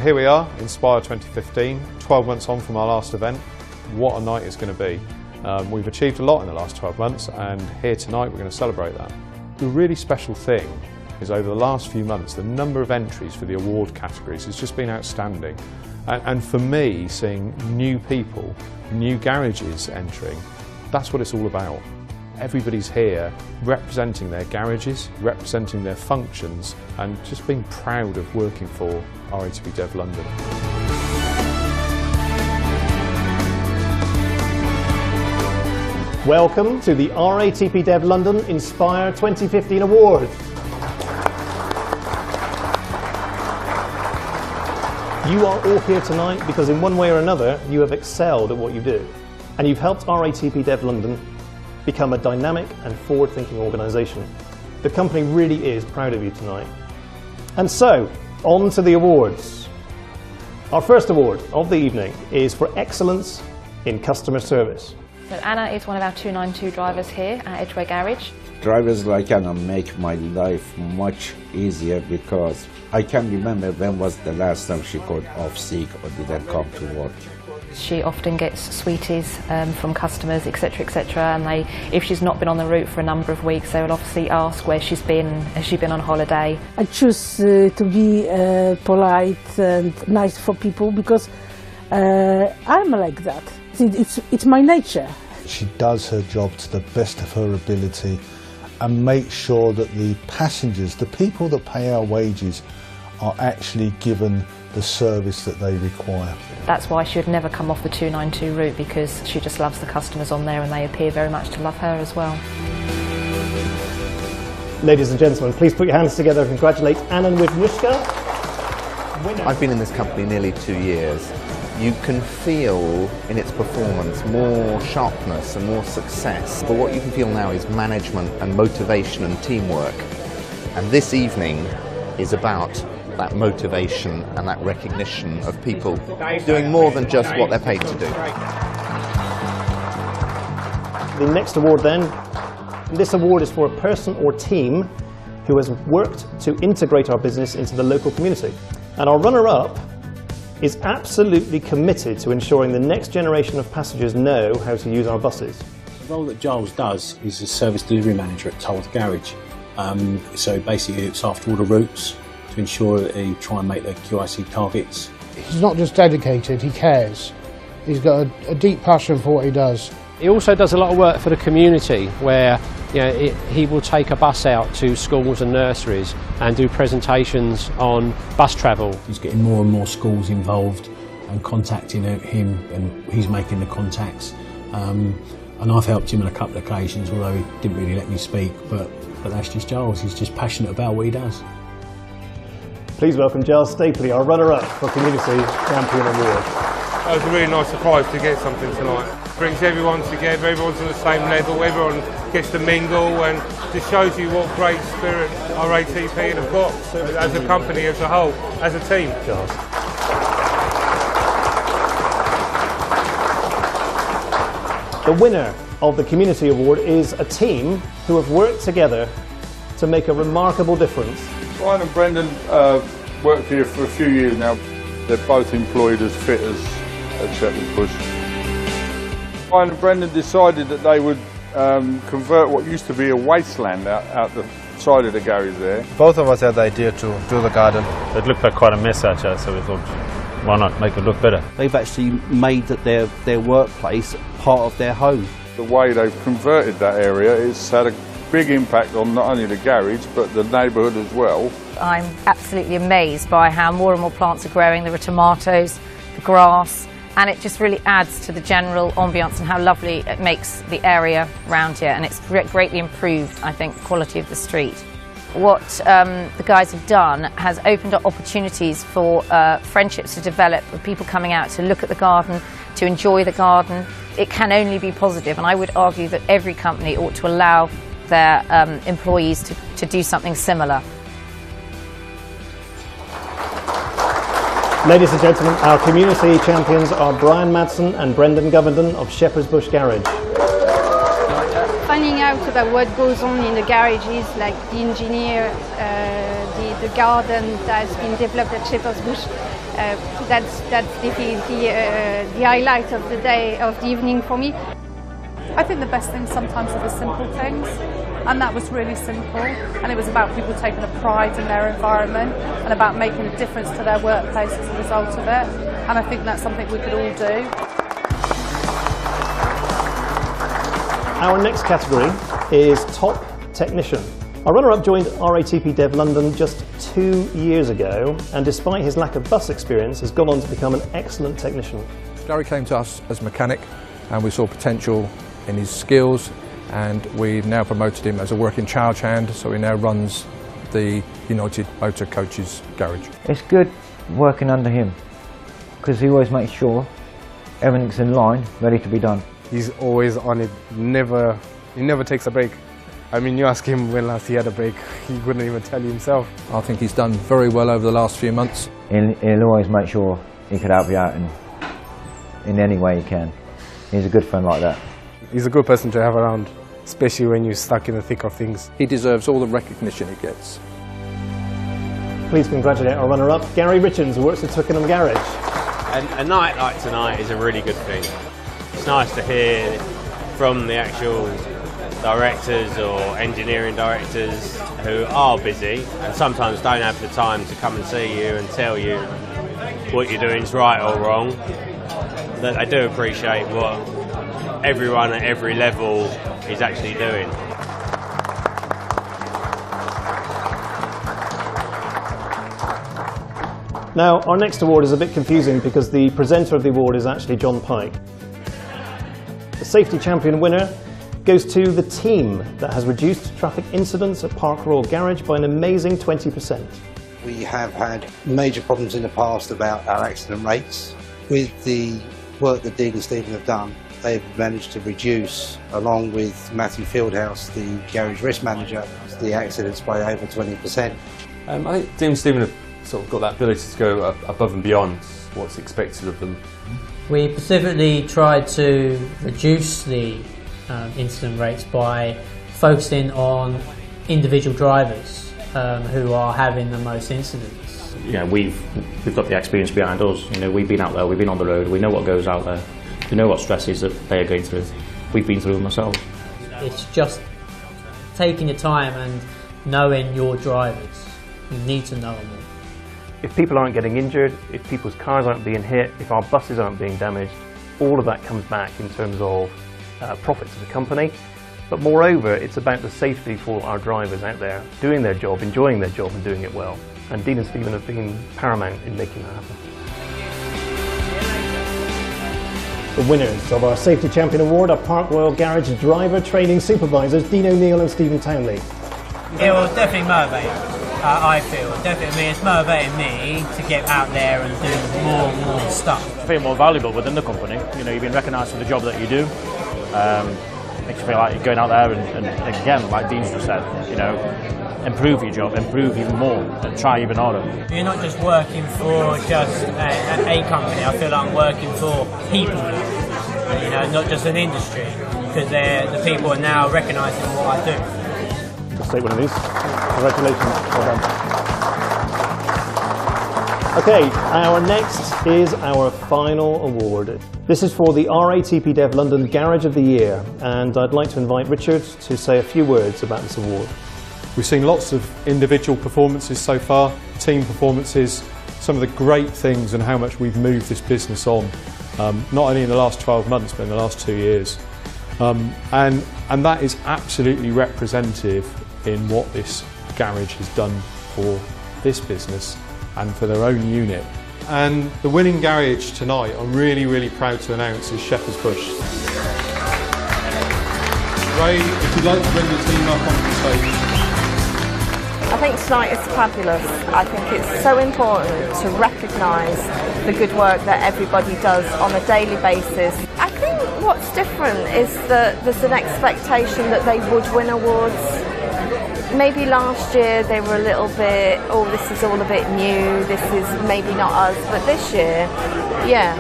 here we are, Inspire 2015, 12 months on from our last event. What a night it's going to be. We've achieved a lot in the last 12 months, and here tonight we're going to celebrate that. The really special thing is over the last few months, the number of entries for the award categories has just been outstanding. And for me, seeing new people, new garages entering, that's what it's all about. Everybody's here representing their garages, representing their functions, and just being proud of working for RATP Dev London. Welcome to the RATP Dev London Inspire 2015 Award. You are all here tonight because in one way or another you have excelled at what you do, and you've helped RATP Dev London become a dynamic and forward-thinking organisation. The company really is proud of you tonight. And so, on to the awards. Our first award of the evening is for excellence in customer service. So Anna is one of our 292 drivers here at Edgware Garage. Drivers like Anna make my life much easier because I can remember when was the last time she got off sick or didn't come to work. She often gets sweeties from customers, etc, etc, and if she's not been on the route for a number of weeks, they will obviously ask where she's been, has she been on holiday. I choose to be polite and nice for people because I'm like that. It's my nature. She does her job to the best of her ability and makes sure that the passengers, the people that pay our wages, are actually given the service that they require. That's why she would never come off the 292 route, because she just loves the customers on there and they appear very much to love her as well. Ladies and gentlemen, please put your hands together and congratulate Anna Wisniewska. I've been in this company nearly 2 years. You can feel in its performance more sharpness and more success, but what you can feel now is management and motivation and teamwork. And this evening is about that motivation and that recognition of people doing more than just what they're paid to do. The next award then, this award is for a person or team who has worked to integrate our business into the local community. And our runner-up is absolutely committed to ensuring the next generation of passengers know how to use our buses. The role that Giles does is a service delivery manager at Townley Garage. So basically it's after all the routes to ensure that they try and make their QIC targets. He's not just dedicated, he cares. He's got a deep passion for what he does. He also does a lot of work for the community where he will take a bus out to schools and nurseries and do presentations on bus travel. He's getting more and more schools involved and contacting him, and he's making the contacts. And I've helped him on a couple of occasions, although he didn't really let me speak, but that's just Giles. He's just passionate about what he does. Please welcome Giles Stapley, our runner-up for Community Champion Award. That was a really nice surprise to get something tonight. Brings everyone together, everyone's on the same level, everyone gets to mingle, and just shows you what great spirit RATP have got as a company, as a whole, as a team. The winner of the Community Award is a team who have worked together to make a remarkable difference. Brian and Brendan worked here for a few years now. They're both employed as fitters at Shepherd's Bush. Brian and Brendan decided that they would convert what used to be a wasteland out the side of the garage there. Both of us had the idea to do the garden. It looked like quite a mess actually, so we thought, why not make it look better? They've actually made their workplace part of their home. The way they've converted that area has had a big impact on not only the garage but the neighbourhood as well. I'm absolutely amazed by how more and more plants are growing. There are tomatoes, the grass, and it just really adds to the general ambience and how lovely it makes the area around here, and it's greatly improved, I think, the quality of the street. What the guys have done has opened up opportunities for friendships to develop, with people coming out to look at the garden, to enjoy the garden. It can only be positive, and I would argue that every company ought to allow their employees to do something similar. Ladies and gentlemen, our community champions are Brian Madsen and Brendan Govenden of Shepherd's Bush Garage. finding out about what goes on in the garages, like the engineer, the garden that has been developed at Shepherd's Bush. That's definitely the highlight of the day, of the evening for me. I think the best things sometimes are the simple things, and that was really simple, and it was about people taking a pride in their environment and about making a difference to their workplace as a result of it, and I think that's something we could all do. Our next category is Top Technician. Our runner-up joined RATP Dev London just 2 years ago, and despite his lack of bus experience, has gone on to become an excellent technician. Gary came to us as a mechanic, and we saw potential in his skills, and we've now promoted him as a working charge hand, so he now runs the United Motor Coaches garage. It's good working under him, because he always makes sure everything's in line, ready to be done. He's always on it, he never takes a break. I mean, you ask him when last he had a break, he wouldn't even tell you himself. I think he's done very well over the last few months. He'll always make sure he could help you out in any way he can. He's a good friend like that. He's a good person to have around, especially when you're stuck in the thick of things. He deserves all the recognition he gets. Please congratulate our runner-up, Gary Richards, who works at Twickenham Garage. A night like tonight is a really good thing. It's nice to hear from the actual directors or engineering directors who are busy and sometimes don't have the time to come and see you and tell you what you're doing is right or wrong, that they do appreciate what everyone at every level is actually doing. Now, our next award is a bit confusing because the presenter of the award is actually John Pike. The Safety Champion winner goes to the team that has reduced traffic incidents at Park Royal Garage by an amazing 20%. We have had major problems in the past about our accident rates. With the work that Dean and Stephen have done, they've managed to reduce, along with Matthew Fieldhouse, the garage risk manager, the accidents by over 20%. I think Dean and Stephen have sort of got that ability to go above and beyond what's expected of them. We specifically tried to reduce the incident rates by focusing on individual drivers who are having the most incidents. You know, we've got the experience behind us. You know, we've been out there, we've been on the road, we know what goes out there, we know what stresses that they are going through. We've been through them ourselves. It's just taking your time and knowing your drivers. You need to know them all. If people aren't getting injured, if people's cars aren't being hit, if our buses aren't being damaged, all of that comes back in terms of profits of the company. But moreover, it's about the safety for our drivers out there, doing their job, enjoying their job and doing it well. And Dean and Stephen have been paramount in making that happen. The winners of our Safety Champion Award are Park Royal Garage Driver Training Supervisors Dean O'Neill and Stephen Townley. It will definitely motivate, I feel. Definitely, it's motivating me to get out there and do more and more stuff. I feel more valuable within the company. You know, you've been recognised for the job that you do. Makes you feel like you're going out there and again, like Dean's just said, you know, improve your job, improve even more, and try even harder. You're not just working for just a company. I feel like I'm working for people, you know, not just an industry, because the people are now recognising what I do. Just take one of these. Congratulations. Well done. Okay, our next is our final award. This is for the RATP Dev London Garage of the Year, and I'd like to invite Richard to say a few words about this award. We've seen lots of individual performances so far, team performances, some of the great things and how much we've moved this business on, not only in the last 12 months but in the last 2 years. And that is absolutely representative in what this garage has done for this business and for their own unit. And the winning garage tonight, I'm really, really proud to announce, is Shepherd's Bush. Ray, if you'd like to bring the team up onto the stage. I think tonight is fabulous. I think it's so important to recognise the good work that everybody does on a daily basis. I think what's different is that there's an expectation that they would win awards. Maybe last year they were a little bit, oh, this is all a bit new, this is maybe not us, but this year, yeah,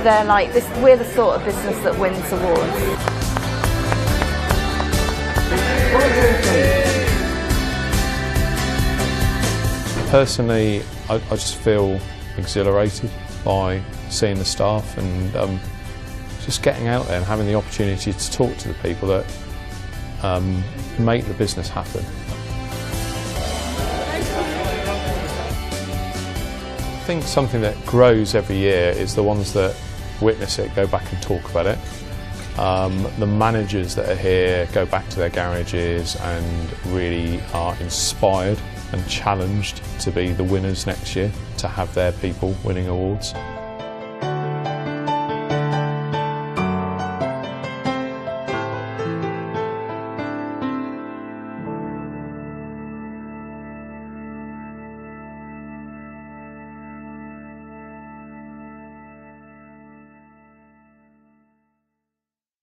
they're like, we're the sort of business that wins awards. Personally, I just feel exhilarated by seeing the staff and just getting out there and having the opportunity to talk to the people that make the business happen. I think something that grows every year is the ones that witness it, go back and talk about it. The managers that are here go back to their garages and really are inspired and challenged to be the winners next year, to have their people winning awards.